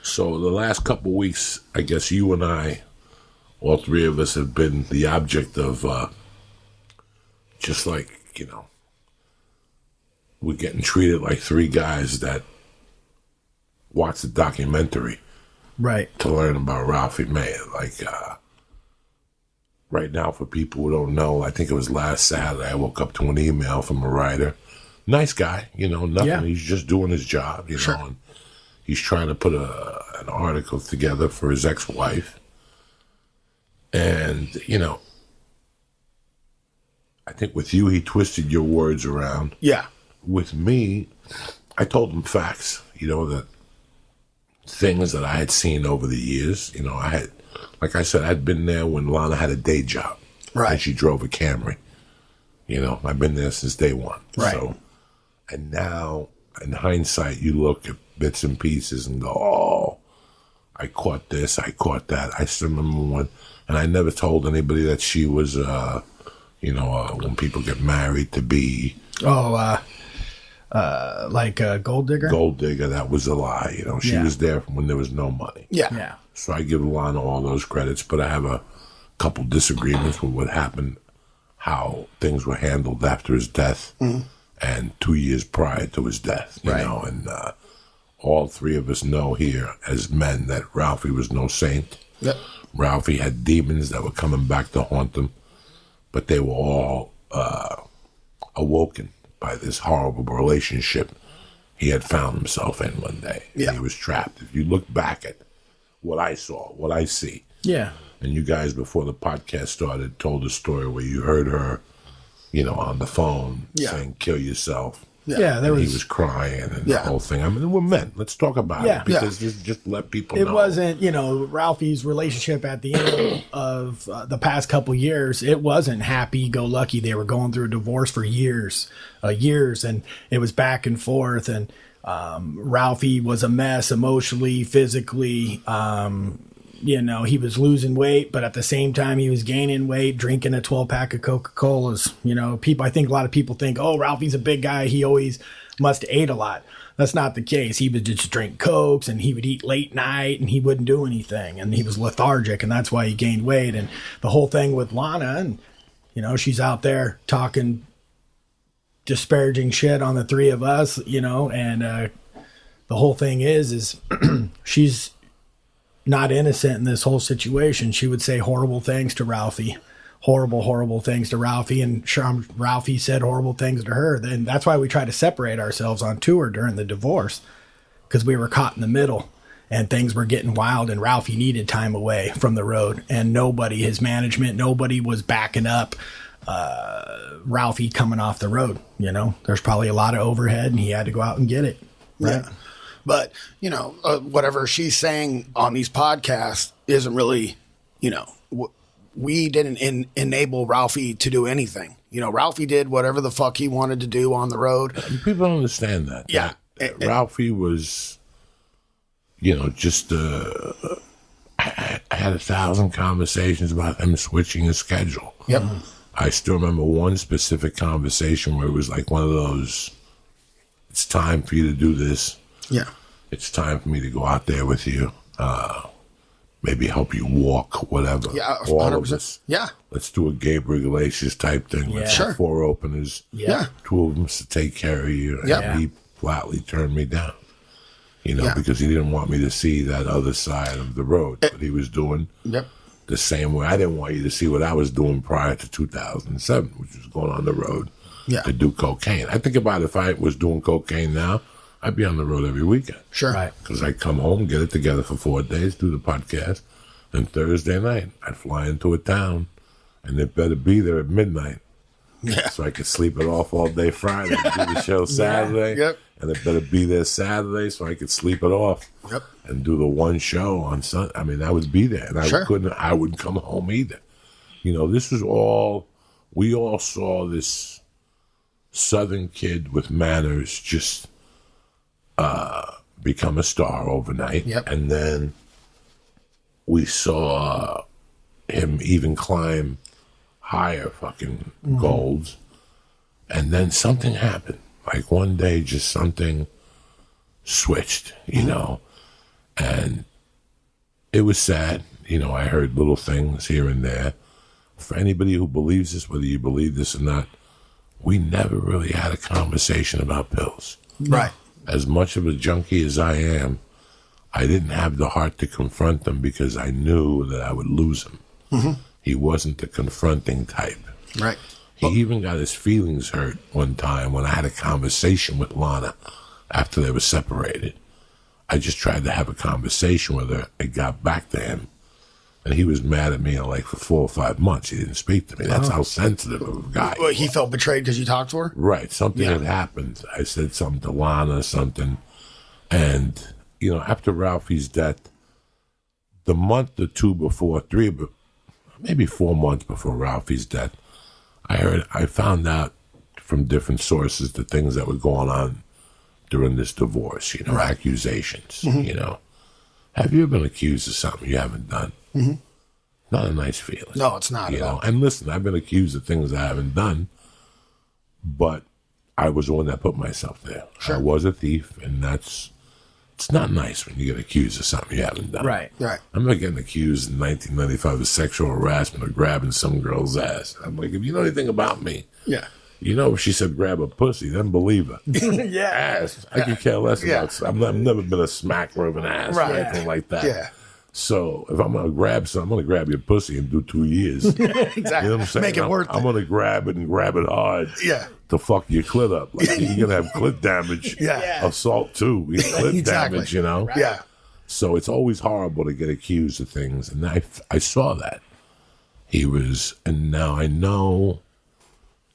So the last couple of weeks, I guess you and I, all three of us, have been the object of just like, we're getting treated like three guys that watch the documentary. Right. To learn about Ralphie May. Like, right now, for people who don't know, I think it was last Saturday, I woke up to an email from a writer. Nice guy, nothing. Yeah. He's just doing his job, sure. And he's trying to put an article together for his ex-wife. And, I think with you, he twisted your words around. Yeah. With me, I told him facts, that things that I had seen over the years. I had, like I said, I'd been there when Lana had a day job. Right. And she drove a Camry. I've been there since day one. Right. So, and now, in hindsight, you look at bits and pieces and go, oh, I caught this, I caught that. I still remember one, and I never told anybody that she was, when people get married to be... like a gold digger? Gold digger, that was a lie. She was there when there was no money. Yeah. So I give Lana all those credits, but I have a couple disagreements with what happened, how things were handled after his death and 2 years prior to his death. You know, and all three of us know here as men that Ralphie was no saint. Yep. Ralphie had demons that were coming back to haunt him, but they were all awoken by this horrible relationship he had found himself in one day. Yeah. He was trapped. If you look back at what I saw, what I see. Yeah. And you guys, before the podcast started, told a story where you heard her, on the phone saying, kill yourself. Yeah, he was crying and the whole thing. I mean, we're men. Let's talk about it. Because just let people know. It wasn't, Ralphie's relationship at the end of the past couple years, it wasn't happy-go-lucky. They were going through a divorce for years, and it was back and forth. And Ralphie was a mess emotionally, physically. He was losing weight, but at the same time, he was gaining weight, drinking a 12-pack of Coca-Colas. I think a lot of people think, oh, Ralphie's a big guy. He always must have ate a lot. That's not the case. He would just drink Cokes, and he would eat late night, and he wouldn't do anything. And he was lethargic, and that's why he gained weight. And the whole thing with Lana, and, she's out there talking disparaging shit on the three of us, and the whole thing is she's not innocent in this whole situation. She would say horrible things to Ralphie, horrible things to Ralphie, and Ralphie said horrible things to her. Then that's why we tried to separate ourselves on tour during the divorce, because we were caught in the middle and things were getting wild, and Ralphie needed time away from the road, and his management, nobody was backing up Ralphie coming off the road. There's probably a lot of overhead, and he had to go out and get it. Right. Yeah. But, whatever she's saying on these podcasts isn't really, we didn't enable Ralphie to do anything. Ralphie did whatever the fuck he wanted to do on the road. People don't understand that. Yeah. Ralphie was, just, I had 1,000 conversations about him switching his schedule. Yep. I still remember one specific conversation where it was like one of those, it's time for you to do this. Yeah. It's time for me to go out there with you. Maybe help you walk, whatever. Yeah, 100%. All of us. Yeah. Let's do a Gabriel Iglesias type thing. Let's have 4 openers. Yeah. 2 of them to take care of you. And he flatly turned me down. Because he didn't want me to see that other side of the road. But he was doing the same way. I didn't want you to see what I was doing prior to 2007, which was going on the road to do cocaine. I think about if I was doing cocaine now, I'd be on the road every weekend. Sure. Right. Because I'd come home, get it together for 4 days, do the podcast, and Thursday night, I'd fly into a town, and it better be there at midnight. Yeah. So I could sleep it off all day Friday, do the show Saturday, Yep. and it better be there Saturday so I could sleep it off. Yep. And do the one show on Sunday. I mean, I would be there, and I wouldn't come home either. This was all, we all saw this Southern kid with manners just become a star overnight. Yep. And then we saw him even climb higher fucking goals. And then something happened. Like one day, just something switched, And it was sad. You know, I heard little things here and there. For anybody who believes this, whether you believe this or not, we never really had a conversation about pills. Right. As much of a junkie as I am, I didn't have the heart to confront him because I knew that I would lose him. Mm-hmm. He wasn't the confronting type. Right. He even got his feelings hurt one time when I had a conversation with Lana after they were separated. I just tried to have a conversation with her. It got back to him. And he was mad at me like for 4 or 5 months. He didn't speak to me. That's how sensitive of a guy. Well, he felt betrayed because you talked to her? Right. Something had happened. I said something to Lana, something. And, you know, after Ralphie's death, the month or two before, maybe 4 months before Ralphie's death, I found out from different sources the things that were going on during this divorce, you know, accusations, you know. Have you ever been accused of something you haven't done? Mm-hmm. Not a nice feeling. No, it's not at all. And listen, I've been accused of things I haven't done, but I was the one that put myself there. Sure. I was a thief, and it's not nice when you get accused of something you haven't done. Right. I'm not getting accused in 1995 of sexual harassment or grabbing some girl's ass. I'm like, if you know anything about me, you know, if she said grab a pussy, then believe her. Ass. I could care less about. I've never been a smacker of an ass or anything like that. Yeah. So if I'm going to grab something, I'm going to grab your pussy and do 2 years. Exactly. You know what I'm saying? Make it worth it. I'm going to grab it and grab it hard. Yeah. To fuck your clit up. Like, you're going to have clit damage. Assault too. Clit damage, you know? Right. Yeah. So it's always horrible to get accused of things. And I saw that. And now I know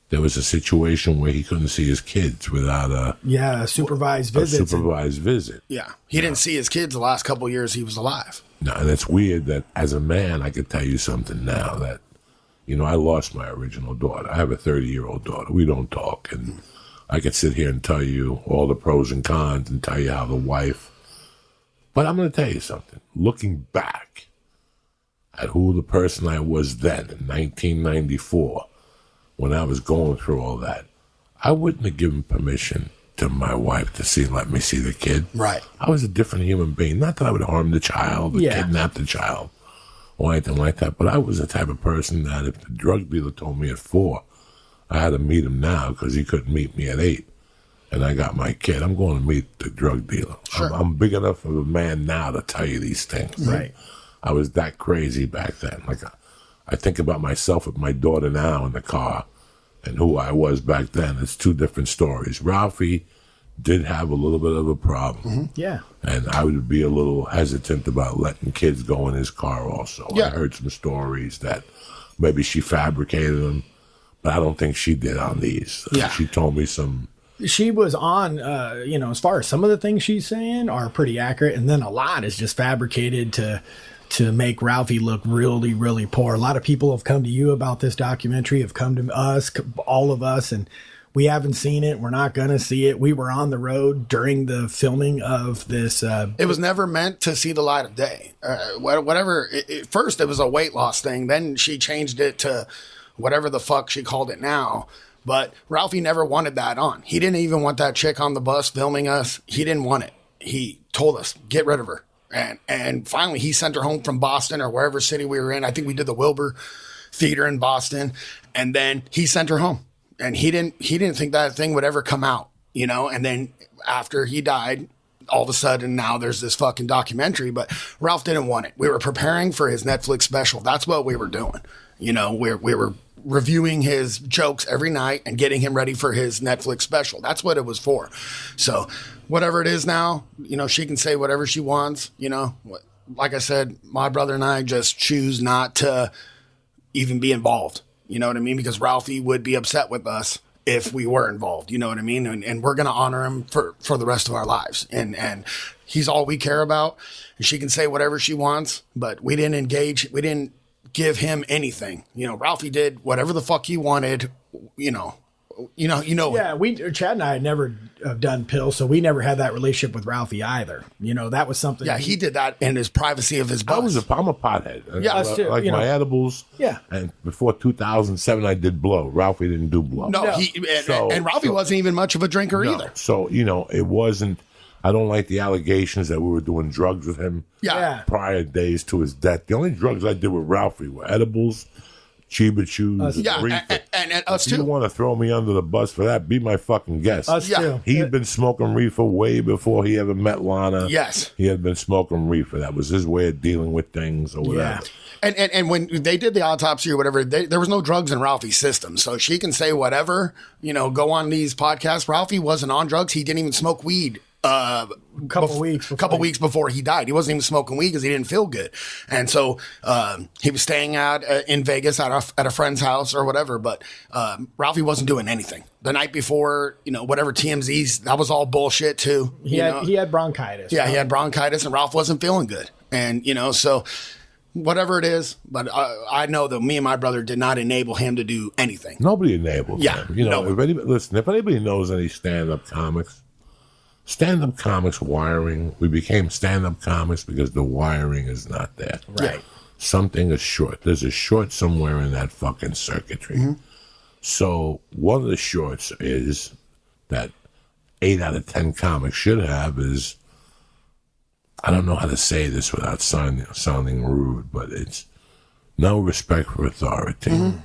there was a situation where he couldn't see his kids without a supervised visit. Yeah. He didn't see his kids the last couple of years he was alive. No, and it's weird that as a man, I could tell you something now that, you know, I lost my original daughter. I have a 30-year-old daughter. We don't talk. And I could sit here and tell you all the pros and cons and tell you how the wife. But I'm going to tell you something. Looking back at who the person I was then in 1994, when I was going through all that, I wouldn't have given permission to my wife to let me see the kid. Right. I was a different human being. Not that I would harm the child or kidnap the child or anything like that, but I was the type of person that if the drug dealer told me at 4, I had to meet him now because he couldn't meet me at 8. And I got my kid. I'm going to meet the drug dealer. Sure. I'm big enough of a man now to tell you these things. Right. I was that crazy back then. Like, I think about myself with my daughter now in the car and who I was back then. It's 2 different stories. Ralphie did have a little bit of a problem. Mm-hmm. Yeah. And I would be a little hesitant about letting kids go in his car also. Yeah. I heard some stories that maybe she fabricated them, but I don't think she did on these. Yeah. She told me some. She was on, you know, as far as some of the things she's saying are pretty accurate, and then a lot is just fabricated to make Ralphie look really, really poor. A lot of people have come to you about this documentary, have come to us, all of us, and we haven't seen it. We're not going to see it. We were on the road during the filming of this. It was never meant to see the light of day. Whatever. First, it was a weight loss thing. Then she changed it to whatever the fuck she called it now. But Ralphie never wanted that on. He didn't even want that chick on the bus filming us. He didn't want it. He told us, get rid of her. And finally, he sent her home from Boston or wherever city we were in. I think we did the Wilbur Theater in Boston. And then he sent her home. And he didn't think that thing would ever come out, you know? And then after he died, all of a sudden now there's this fucking documentary. But Ralph didn't want it. We were preparing for his Netflix special. That's what we were doing. You know, we were reviewing his jokes every night and getting him ready for his Netflix special. That's what it was for. So whatever it is now, you know, she can say whatever she wants, you know. Like I said, my brother and I just choose not to even be involved. You know what I mean? Because Ralphie would be upset with us if we were involved. You know what I mean? And we're going to honor him for the rest of our lives. And he's all we care about. And she can say whatever she wants, but we didn't engage. We didn't give him anything. You know, Ralphie did whatever the fuck he wanted, you know. Yeah, Chad and I had never done pills, so we never had that relationship with Ralphie either. You know, that was something. Yeah, he did that in his privacy of his bus. I'm a pothead. Yeah, like my edibles. Yeah. And before 2007, I did blow. Ralphie didn't do blow. No, and Ralphie wasn't even much of a drinker either. So, you know, it wasn't. I don't like the allegations that we were doing drugs with him prior days to his death. The only drugs I did with Ralphie were edibles, Chiba Chews, reefer. And us too. If you want to throw me under the bus for that, be my fucking guest. Us too. He'd been smoking reefer way before he ever met Lana. Yes. He had been smoking reefer. That was his way of dealing with things or whatever. And when they did the autopsy or whatever, there was no drugs in Ralphie's system. So she can say whatever, go on these podcasts. Ralphie wasn't on drugs. He didn't even smoke weed. A couple weeks before he died. He wasn't even smoking weed because he didn't feel good. And so he was staying out in Vegas at a friend's house or whatever. But Ralphie wasn't doing anything. The night before, whatever TMZ's, that was all bullshit too. He had bronchitis. Yeah, he had bronchitis and Ralph wasn't feeling good. And, so whatever it is, but I know that me and my brother did not enable him to do anything. Nobody enabled him. If anybody knows any stand-up comics, wiring, we became stand-up comics because the wiring is not there. Right. Something is short. There's a short somewhere in that fucking circuitry. Mm-hmm. So one of the shorts is that 8 out of 10 comics should have is, I don't know how to say this without sounding rude, but it's no respect for authority. Mm-hmm.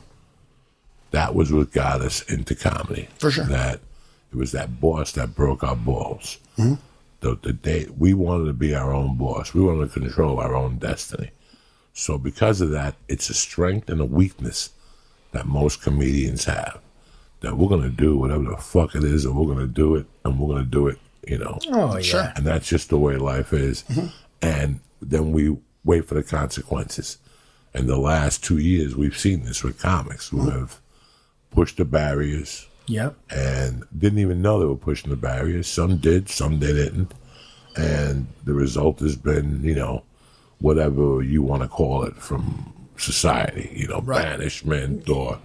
That was what got us into comedy. For sure. That it was that boss that broke our balls. Mm-hmm. The day we wanted to be our own boss. We wanted to control our own destiny. So because of that, it's a strength and a weakness that most comedians have. That we're going to do whatever the fuck it is, and we're going to do it, and we're going to do it, Oh, yeah. Sure. And that's just the way life is. Mm-hmm. And then we wait for the consequences. And the last 2 years, we've seen this with comics who have pushed the barriers. Yep. And didn't even know they were pushing the barriers. Some did, some they didn't. And the result has been, whatever you want to call it from society, banishment or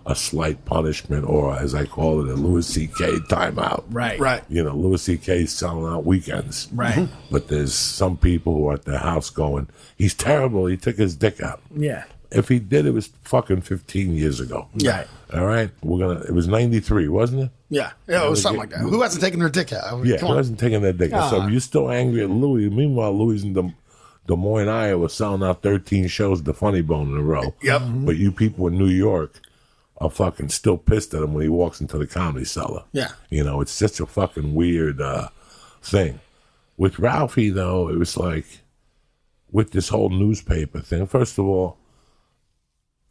a slight punishment, or as I call it, a Louis C.K. timeout. Right. Louis C.K.'s selling out weekends. Right. But there's some people who are at their house going, he's terrible, he took his dick out. Yeah. If he did, it was fucking 15 years ago. Yeah. All right? It was 93, wasn't it? Yeah. Yeah, it was something like that. Who hasn't taken their dick out? Who hasn't taken their dick out? So you're still angry at Louis. Meanwhile, Louis in Des Moines, Iowa, selling out 13 shows, the Funny Bone in a row. Yep. But you people in New York are fucking still pissed at him when he walks into the Comedy Cellar. Yeah. It's such a fucking weird thing. With Ralphie, though, it was like, with this whole newspaper thing, first of all,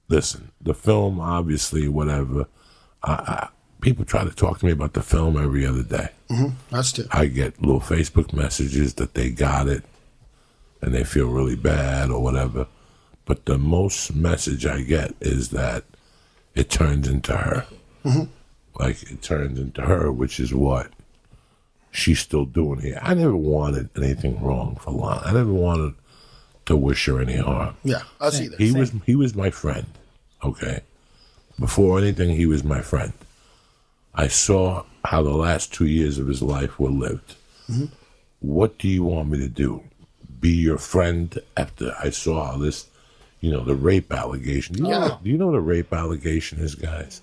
listen, the film, obviously, whatever, people try to talk to me about the film every other day. Mm-hmm. That's true. I get little Facebook messages that they got it and they feel really bad or whatever. But the most message I get is that it turns into her. Mm-hmm. Like, it turns into her, which is what she's still doing here. I never wanted anything wrong for Lana. I never wanted to wish her any harm. Yeah, I see that. He was my friend, okay? Before anything, he was my friend. I saw how the last 2 years of his life were lived. Mm-hmm. What do you want me to do? Be your friend after I saw all this, the rape allegation. Do you know what a rape allegation is, guys?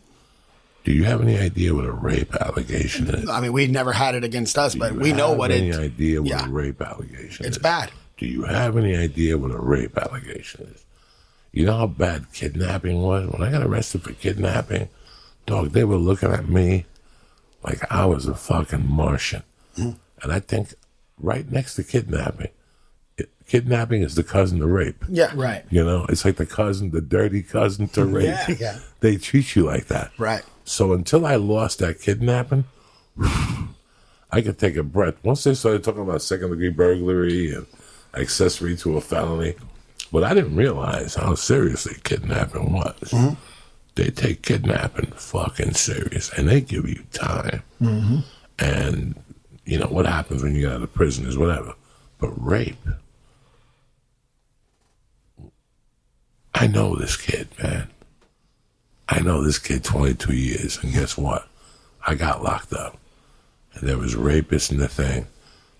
Do you have any idea what a rape allegation is? I mean, we never had it against us, but we know what it is. Do you have any idea what a rape allegation is? It's bad. Do you have any idea what a rape allegation is? You know how bad kidnapping was? When I got arrested for kidnapping, dog, they were looking at me like I was a fucking Martian. Mm-hmm. And I think right next to kidnapping is the cousin to rape. Yeah. Right. It's like the dirty cousin to rape. Yeah. They treat you like that. Right. So until I lost that kidnapping, I could take a breath. Once they started talking about second-degree burglary and accessory to a felony, but I didn't realize how seriously kidnapping was. Mm-hmm. They take kidnapping fucking serious, and they give you time. Mm-hmm. And, what happens when you get out of prison is whatever. But rape, I know this kid, man. I know this kid 22 years, and guess what? I got locked up. And there was rapists in the thing,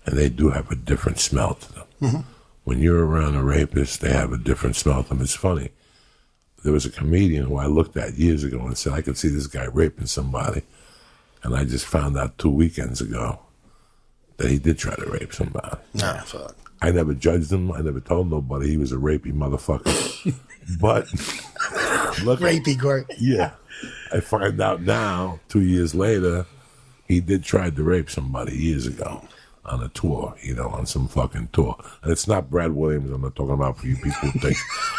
and they do have a different smell to them. Mm-hmm. When you're around a rapist, they have a different smell to them. It's funny. There was a comedian who I looked at years ago and said, I could see this guy raping somebody. And I just found out 2 weekends ago that he did try to rape somebody. Nah, fuck. I never judged him. I never told nobody he was a rapey motherfucker. But look, Rapey, Cory. Yeah, I find out now, 2 years later, he did try to rape somebody years ago on a tour, on some fucking tour. And it's not Brad Williams I'm not talking about for you people who think,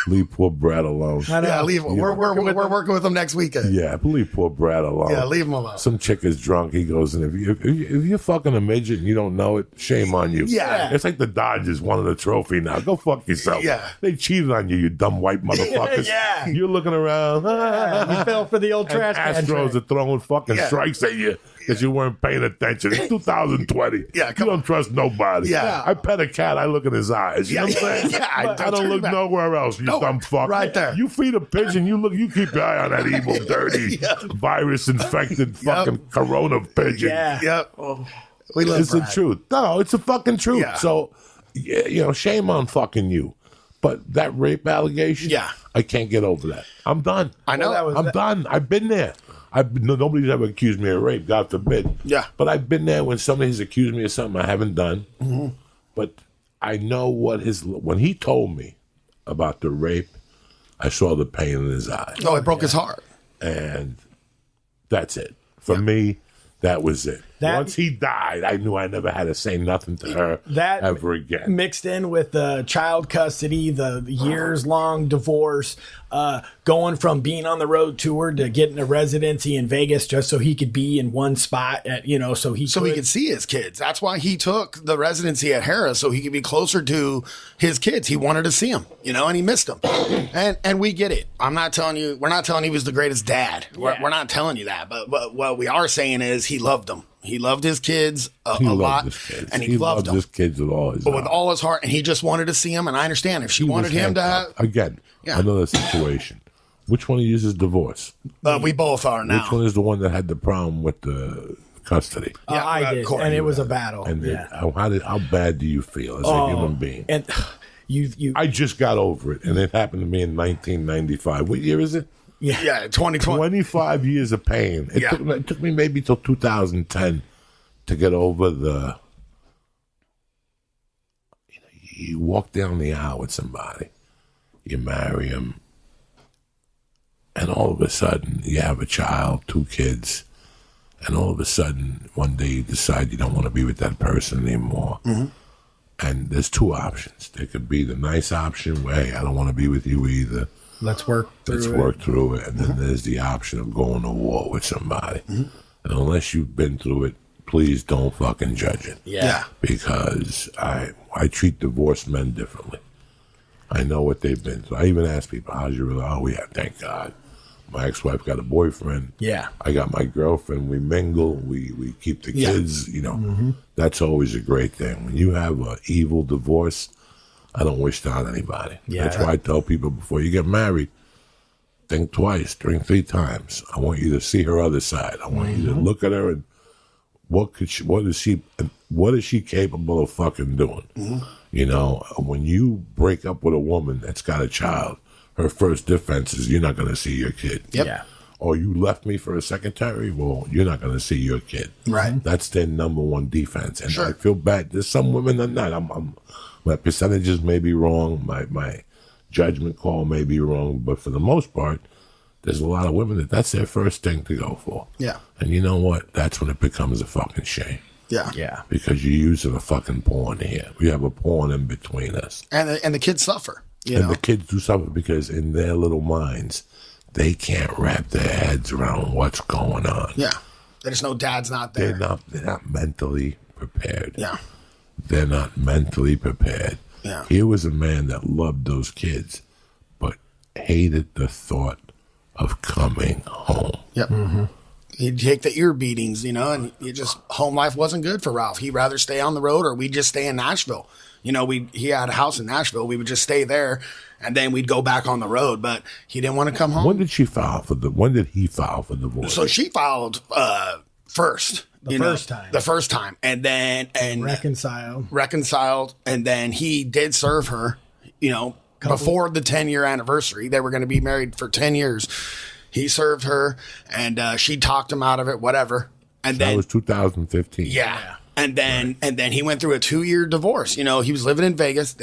leave poor Brad alone. Yeah, leave him. We're working with him next weekend. Yeah, leave poor Brad alone. Yeah, leave him alone. Some chick is drunk. He goes, and if you're fucking a midget and you don't know it, shame on you. Yeah. It's like the Dodgers won the trophy now. Go fuck yourself. Yeah. They cheated on you, you dumb white motherfuckers. Yeah. You're looking around. You fell for the old trash can. Astros are throwing fucking strikes at you because you weren't paying attention. It's 2020. Yeah, you don't trust nobody. Yeah. I pet a cat, I look in his eyes. You know what I'm saying? Yeah, I don't look nowhere else, you dumb fuck. Right there. You feed a pigeon, you keep your eye on that evil, dirty, virus-infected fucking corona pigeon. Yeah. Yep. Oh, we love It's the truth. No, it's the fucking truth. Yeah. So, shame on fucking you. But that rape allegation, I can't get over that. I'm done. I know. I'm done. I've been there. Nobody's ever accused me of rape, God forbid. Yeah. But I've been there when somebody's accused me of something I haven't done. Mm-hmm. But I know when he told me about the rape, I saw the pain in his eyes. Oh, it broke his heart. And that's it. For me, that was it. Once he died, I knew I never had to say nothing to her ever again. Mixed in with the child custody, the years-long divorce, going from being on the road tour to getting a residency in Vegas just so he could be in one spot, so he could see his kids. That's why he took the residency at Harrah's, so he could be closer to his kids. He wanted to see them, and he missed them. And we get it. We're not telling you he was the greatest dad. Yeah. We're not telling you that. But what we are saying is he loved them. He loved his kids a lot, and he loved them. His kids with all his heart. With all his heart, and he just wanted to see them. And I understand if she wanted him to have another situation. Which one of you is divorced? We both are now. Which one is the one that had the problem with the custody? I did, Cory, and it was a battle. And how bad do you feel as a human being? And I just got over it, and it happened to me in 1995. What year is it? Yeah, 2020. 25 years of pain. It took me maybe till 2010 to get over the. You walk down the aisle with somebody, you marry him, and all of a sudden you have a child, 2 kids, and all of a sudden one day you decide you don't want to be with that person anymore. Mm-hmm. And there's 2 options. There could be the nice option where, hey, I don't want to be with you either. Let's work through it. And then there's the option of going to war with somebody. Mm-hmm. And unless you've been through it, please don't fucking judge it. Yeah. Because I treat divorced men differently. I know what they've been through. I even ask people, how's your relationship? Oh, yeah, thank God. My ex-wife got a boyfriend. Yeah. I got my girlfriend. We mingle. We keep the kids. Mm-hmm. That's always a great thing. When you have an evil divorce, I don't wish that on anybody. Yeah. That's why I tell people before you get married, think twice, think 3 times. I want you to see her other side. I want you to look at her and what is she capable of fucking doing? Mm-hmm. When you break up with a woman that's got a child, her first defense is you're not going to see your kid. Yep. Yeah. Or you left me for a secretary? Well, you're not going to see your kid. Right. That's their number one defense. And I feel bad. There's some women that not. My percentages may be wrong. My judgment call may be wrong. But for the most part, there's a lot of women that's their first thing to go for. Yeah. And you know what? That's when it becomes a fucking shame. Yeah. Yeah. Because you're using a fucking porn here. We have a porn in between us. And the kids suffer. The kids do suffer because in their little minds, they can't wrap their heads around what's going on. Yeah. There's no dad's not there. They're not mentally prepared. Yeah. They're not mentally prepared. Yeah. Here was a man that loved those kids, but hated the thought of coming home. Yep. Mm-hmm. He'd take the ear beatings, and home life wasn't good for Ralph. He'd rather stay on the road or we'd just stay in Nashville. He had a house in Nashville. We would just stay there, and then we'd go back on the road. But he didn't want to come home. When did he file for divorce? So she filed first. The first time, and then reconciled, and then he did serve her. Before the 10-year anniversary, they were going to be married for 10 years. He served her, and she talked him out of it. Whatever. And then that was 2015. Yeah. And then he went through a 2-year divorce. You know, he was living in Vegas.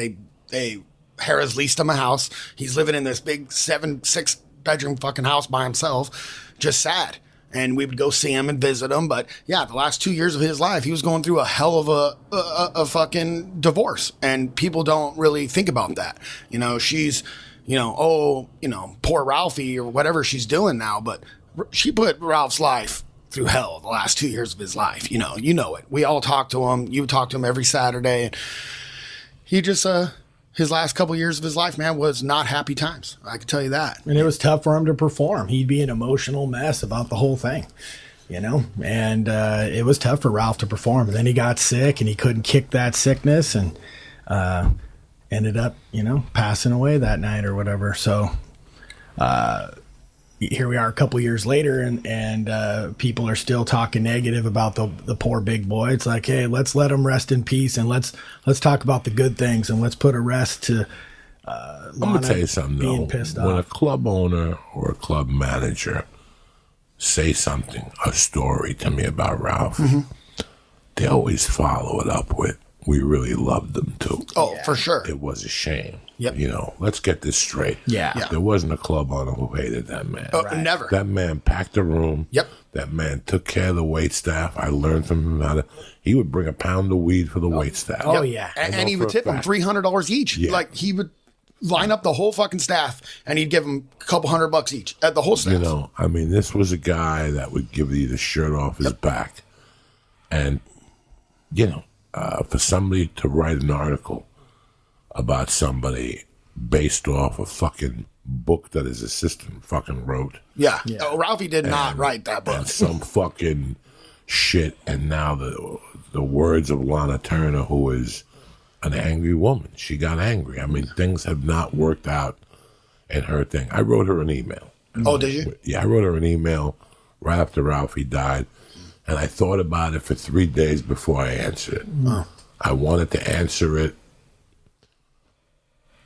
Harrah's leased him a house. He's living in this big 6 bedroom fucking house by himself, just sad. And we would go see him and visit him. But yeah, the last 2 years of his life, he was going through a hell of a fucking divorce. And people don't really think about that. You know, she's, poor Ralphie or whatever she's doing now. But she put Ralph's life through hell the last 2 years of his life. You know it. We all talk to him. You talk to him every Saturday. And he just, his last couple years of his life, man, was not happy times. I can tell you that. And it was tough for him to perform. He'd be an emotional mess about the whole thing, and it was tough for Ralph to perform. And then he got sick and he couldn't kick that sickness and ended up, passing away that night or whatever. So here we are a couple years later and people are still talking negative about the poor big boy. It's like, hey, let's let him rest in peace and let's talk about the good things and let's put a rest to I'm going to tell you something, being though. pissed When off. a club owner or a club manager say something, a story to me about Ralph, they always follow it up with, we really loved them too. Oh, for sure. It was a shame. Yep. Let's get this straight. Yeah. There wasn't a club owner who hated that man. Never. That man packed a room. Yep. That man took care of the wait staff. I learned from him he would bring a pound of weed for the wait staff. Oh, yeah. And he would tip them $300 each. Yeah. Like he would line up the whole fucking staff and he'd give them a couple $100 each at the whole staff. This was a guy that would give you the shirt off his back. And, for somebody to write an article about somebody based off a fucking book that his assistant fucking wrote. Yeah. Oh, Ralphie did not write that book. And some fucking shit. And now the words of Lana Turner, who is an angry woman. She got angry. I mean, things have not worked out in her thing. I wrote her an email. Oh, did you? Yeah, I wrote her an email right after Ralphie died. And I thought about it for 3 days before I answered it. Oh. I wanted to answer it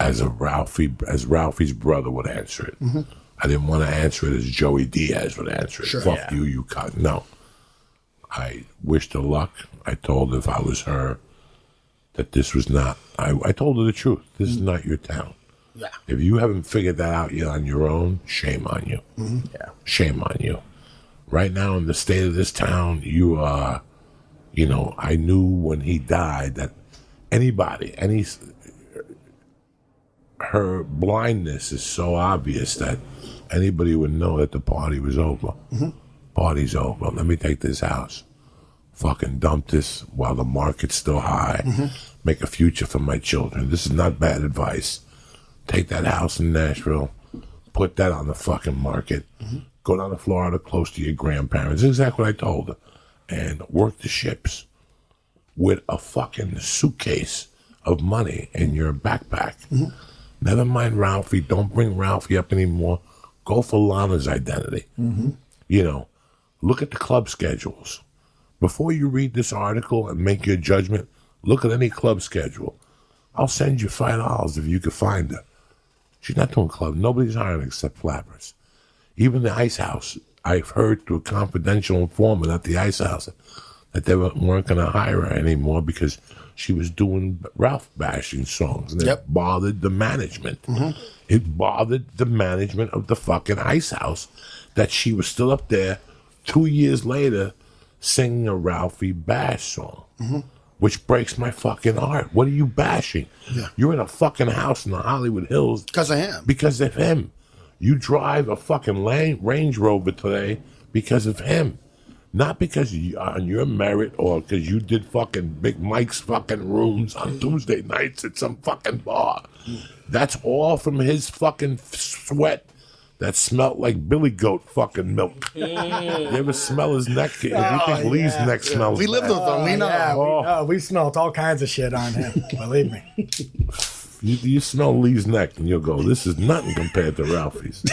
as Ralphie's brother would answer it. I didn't want to answer it as Joey Diaz would answer it. Sure. Fuck you, you cunt. No. I wished her luck. I told her if I was her that this was not, I told her the truth. This is not your town. Yeah. If you haven't figured that out yet on your own, shame on you. Yeah. Shame on you. Right now in the state of this town, you are, I knew when he died that her blindness is so obvious that anybody would know that the party was over. Party's over. Let me take this house. Fucking dump this while the market's still high. Make a future for my children. This is not bad advice. Take that house in Nashville. Put that on the fucking market. Go down to Florida close to your grandparents. That's exactly what I told her. And work the ships with a fucking suitcase of money in your backpack. Never mind Ralphie. Don't bring Ralphie up anymore. Go for Lana's identity. Look at the club schedules. Before you read this article and make your judgment, look at any club schedule. I'll send you $5 if you can find her. She's not doing club. Nobody's hiring except flappers. Even the Ice House. I've heard through a confidential informant at the Ice House that they weren't going to hire her anymore because she was doing Ralph bashing songs. And it bothered the management. It bothered the management of the fucking Ice House that she was still up there 2 years later singing a Ralphie bash song. Which breaks my fucking heart. What are you bashing? You're in a fucking house in the Hollywood Hills. Because of him. Because of him. You drive a fucking Range Rover today because of him. Not because on your merit or because you did fucking Big Mike's fucking rooms on Tuesday nights at some fucking bar. That's all from his fucking sweat that smelled like Billy Goat fucking milk. You ever smell his neck? You think Lee's neck smells We lived with him. We know. Yeah, we smelled all kinds of shit on him. Believe me. You smell Lee's neck and you'll go, this is nothing compared to Ralphie's.